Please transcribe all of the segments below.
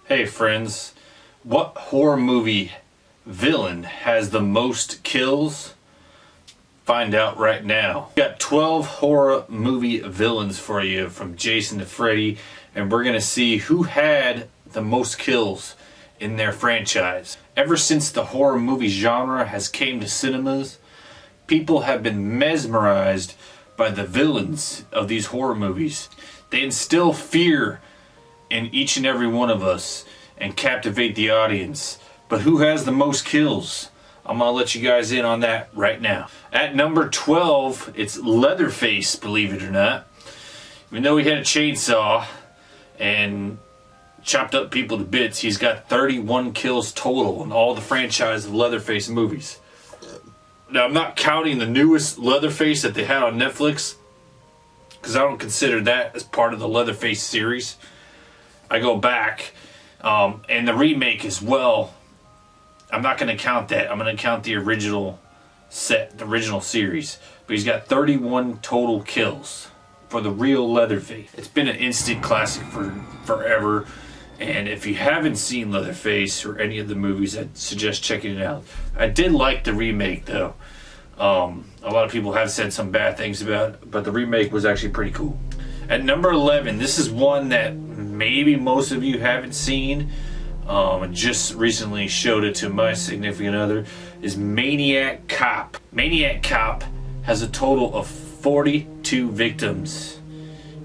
Hey friends, what horror movie villain has the most kills? Find out right now. We got 12 horror movie villains for you, from Jason to Freddy, and we're gonna see who had the most kills in their franchise. Ever since the horror movie genre has came to cinemas, people have been mesmerized by the villains of these horror movies. They instill fear in each and every one of us and captivate the audience. But who has the most kills? I'm gonna let you guys in on that right now. At number 12, it's Leatherface, believe it or not. Even though he had a chainsaw and chopped up people to bits, he's got 31 kills total in all the franchise of Leatherface movies. Now, I'm not counting the newest Leatherface that they had on Netflix, because I don't consider that as part of the Leatherface series. I go back, and the remake as well. I'm not going to count that. I'm going to count the original set, the original series. But he's got 31 total kills for the real Leatherface. It's been an instant classic for forever. And if you haven't seen Leatherface or any of the movies, I'd suggest checking it out. I did like the remake, though. A lot of people have said some bad things about it, but the remake was actually pretty cool. At number 11, this is one that maybe most of you haven't seen. I just recently showed it to my significant other, is Maniac Cop. Maniac Cop has a total of 42 victims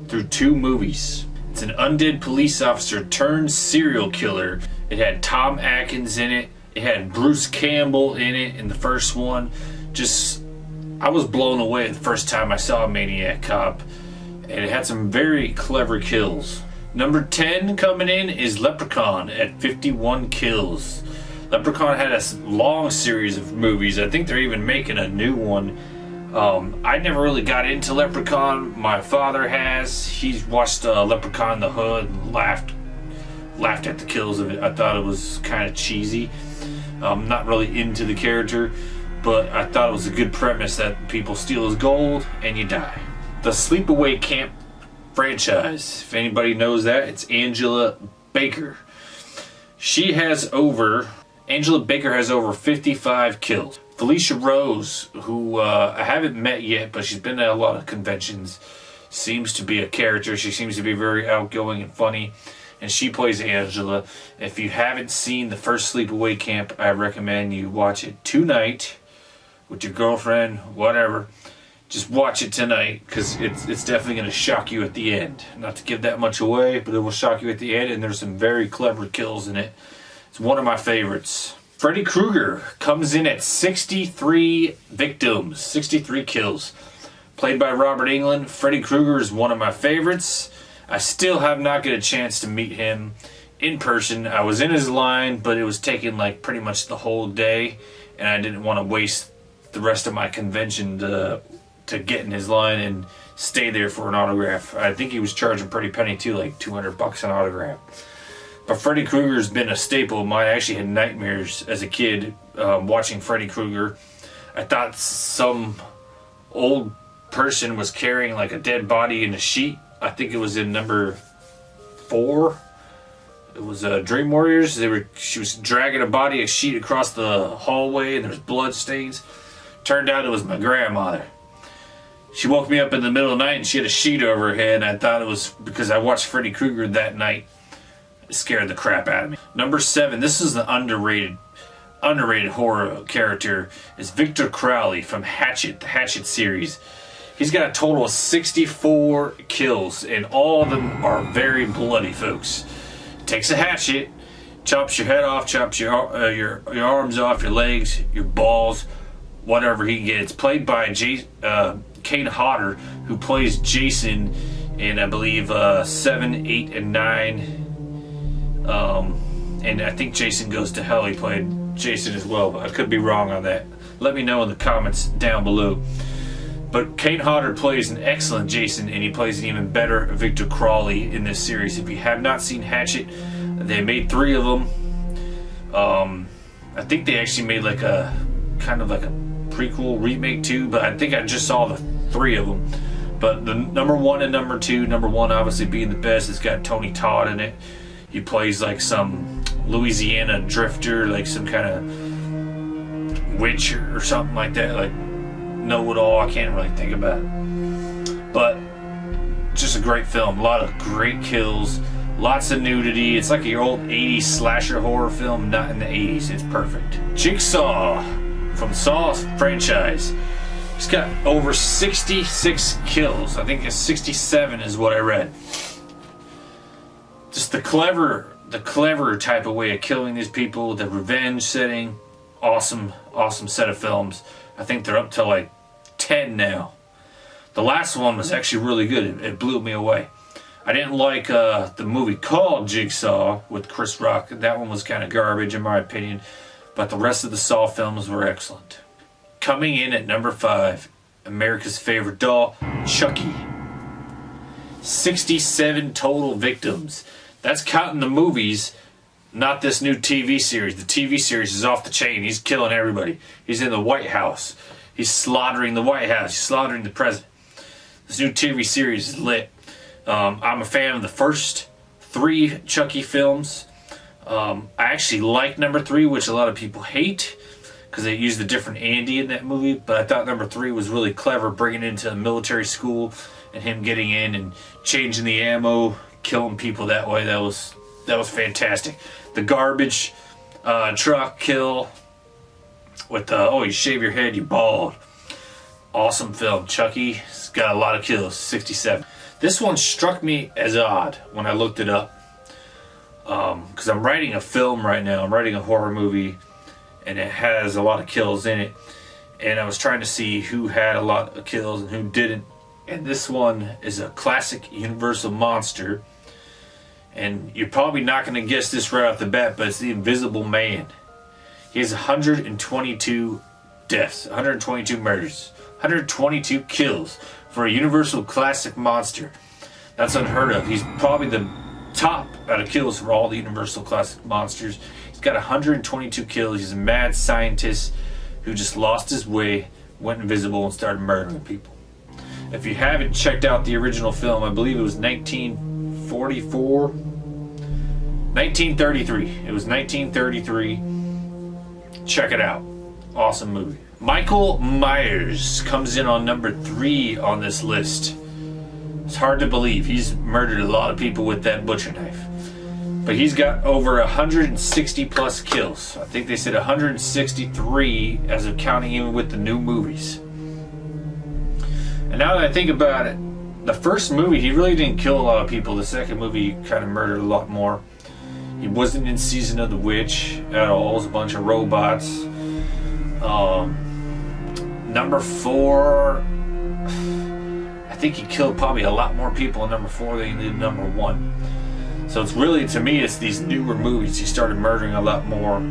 through 2 movies. It's an undead police officer turned serial killer. It had Tom Atkins in it. It had Bruce Campbell in it in the first one. I was blown away the first time I saw Maniac Cop. And it had some very clever kills. Number 10 coming in is Leprechaun at 51 kills. Leprechaun had a long series of movies. I think they're even making a new one. I never really got into Leprechaun. My father has. He's watched Leprechaun in the Hood and laughed at the kills of it. I thought it was kind of cheesy. Not really into the character, but I thought it was a good premise that people steal his gold and you die. The Sleepaway Camp franchise, if anybody knows that, it's Angela Baker. Angela Baker has over 55 kills. Felicia Rose, who I haven't met yet, but she's been at a lot of conventions, seems to be a character. She seems to be very outgoing and funny, and she plays Angela. If you haven't seen the first Sleepaway Camp, I recommend you watch it tonight with your girlfriend, whatever. Just watch it tonight, because it's definitely going to shock you at the end. Not to give that much away, but it will shock you at the end, and there's some very clever kills in it. It's one of my favorites. Freddy Krueger comes in at 63 victims, 63 kills. Played by Robert Englund. Freddy Krueger is one of my favorites. I still have not got a chance to meet him in person. I was in his line, but it was taking like pretty much the whole day, and I didn't want to waste the rest of my convention to get in his line and stay there for an autograph. I think he was charging pretty penny too, like $200 an autograph. But Freddy Krueger's been a staple of mine. I actually had nightmares as a kid watching Freddy Krueger. I thought some old person was carrying like a dead body in a sheet. I think it was in number 4. It was Dream Warriors. She was dragging a sheet across the hallway, and there's blood stains. Turned out it was my grandmother. She woke me up in the middle of the night and she had a sheet over her head, and I thought it was because I watched Freddy Krueger that night. It scared the crap out of me. Number 7, this is the underrated horror character, is Victor Crowley from Hatchet, the Hatchet series. He's got a total of 64 kills, and all of them are very bloody, folks. Takes a hatchet, chops your head off, chops your arms off, your legs, your balls, whatever he gets. Played by Kane Hodder, who plays Jason in, I believe, 7, 8, and 9. And I think Jason Goes to Hell, he played Jason as well, but I could be wrong on that. Let me know in the comments down below. But Kane Hodder plays an excellent Jason, and he plays an even better Victor Crowley in this series. If you have not seen Hatchet, they made 3 of them. I think they actually made like a kind of like a prequel remake too, but I think I just saw the 3 of them. But the number 1 and number 2, number 1 obviously being the best, it's got Tony Todd in it. He plays like some Louisiana drifter, like some kind of witch or something like that, like know-it-all. I can't really think about it. But just a great film. A lot of great kills, lots of nudity. It's like your old 80s slasher horror film, not in the 80s. It's perfect. Jigsaw from Saw franchise. He's got over 66 kills. I think it's 67 is what I read. Just the clever type of way of killing these people, the revenge setting. Awesome set of films. I think they're up to like 10 now. The last one was actually really good. It blew me away. I didn't like the movie called Jigsaw with Chris Rock. That one was kind of garbage in my opinion. But the rest of the Saw films were excellent. Coming in at number 5, America's favorite doll, Chucky. 67 total victims. That's counting the movies, not this new TV series. The TV series is off the chain. He's killing everybody. He's in the White House. He's slaughtering the White House. He's slaughtering the president. This new TV series is lit. I'm a fan of the first 3 Chucky films. I actually like number 3, which a lot of people hate because they used a different Andy in that movie. But I thought number 3 was really clever, bringing it into a military school and him getting in and changing the ammo, killing people that way. That was fantastic. The garbage truck kill with you shave your head, you bald. Awesome film. Chucky's got a lot of kills. 67. This one struck me as odd when I looked it up. Because I'm writing a film right now. I'm writing a horror movie, and it has a lot of kills in it. And I was trying to see who had a lot of kills and who didn't. And this one is a classic Universal monster. And you're probably not going to guess this right off the bat, but it's the Invisible Man. He has 122 deaths, 122 murders, 122 kills for a Universal classic monster. That's unheard of. He's probably the top out of kills for all the Universal classic monsters. He's got 122 kills. He's a mad scientist who just lost his way, went invisible, and started murdering people. If you haven't checked out the original film, I believe it was 1944? 1933. It was 1933. Check it out. Awesome movie. Michael Myers comes in on number 3 on this list. It's hard to believe. He's murdered a lot of people with that butcher knife. But he's got over 160 plus kills. I think they said 163 as of counting even with the new movies. And now that I think about it, the first movie, he really didn't kill a lot of people. The second movie, he kind of murdered a lot more. He wasn't in Season of the Witch at all. It was a bunch of robots. Number 4, I think he killed probably a lot more people in number 4 than he did number 1. So it's really, to me, it's these newer movies. He started murdering a lot more.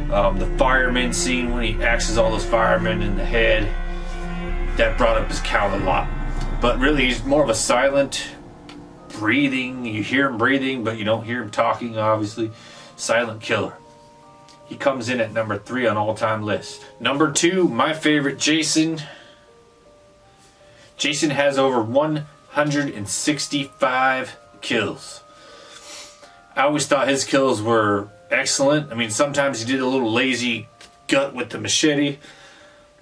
The fireman scene when he axes all those firemen in the head, that brought up his count a lot. But really, he's more of a silent breathing. You hear him breathing, but you don't hear him talking, obviously. Silent killer. He comes in at number 3 on all-time list. Number 2, my favorite, Jason. Jason has over 165 kills. I always thought his kills were excellent. I mean, sometimes he did a little lazy gut with the machete.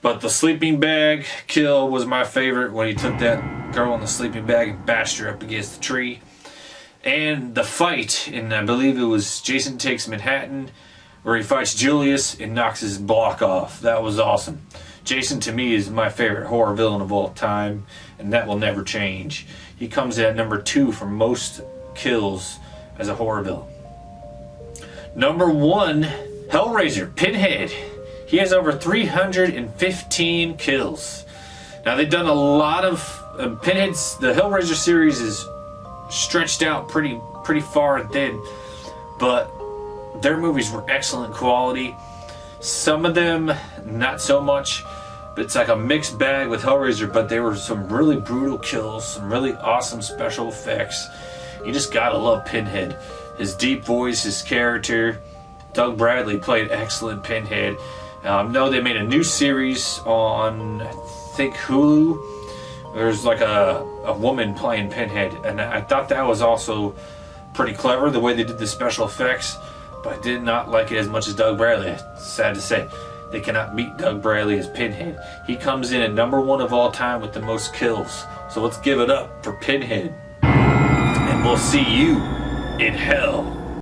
But the sleeping bag kill was my favorite, when he took that girl in the sleeping bag and bashed her up against the tree. And the fight, and I believe it was Jason Takes Manhattan, where he fights Julius and knocks his block off. That was awesome. Jason, to me, is my favorite horror villain of all time, and that will never change. He comes in at number 2 for most kills as a horror villain. Number 1, Hellraiser, Pinhead. He has over 315 kills. Now, they've done a lot of Pinhead's. The Hellraiser series is stretched out pretty far and thin, but their movies were excellent quality. Some of them not so much, but it's like a mixed bag with Hellraiser. But there were some really brutal kills, some really awesome special effects. You just gotta love Pinhead. His deep voice, his character. Doug Bradley played excellent Pinhead. No, they made a new series on, I think, Hulu. There's like a woman playing Pinhead, and I thought that was also pretty clever the way they did the special effects, but I did not like it as much as Doug Bradley. Sad to say. They cannot beat Doug Bradley as Pinhead. He comes in at #1 of all time with the most kills. So let's give it up for Pinhead. And we'll see you in hell.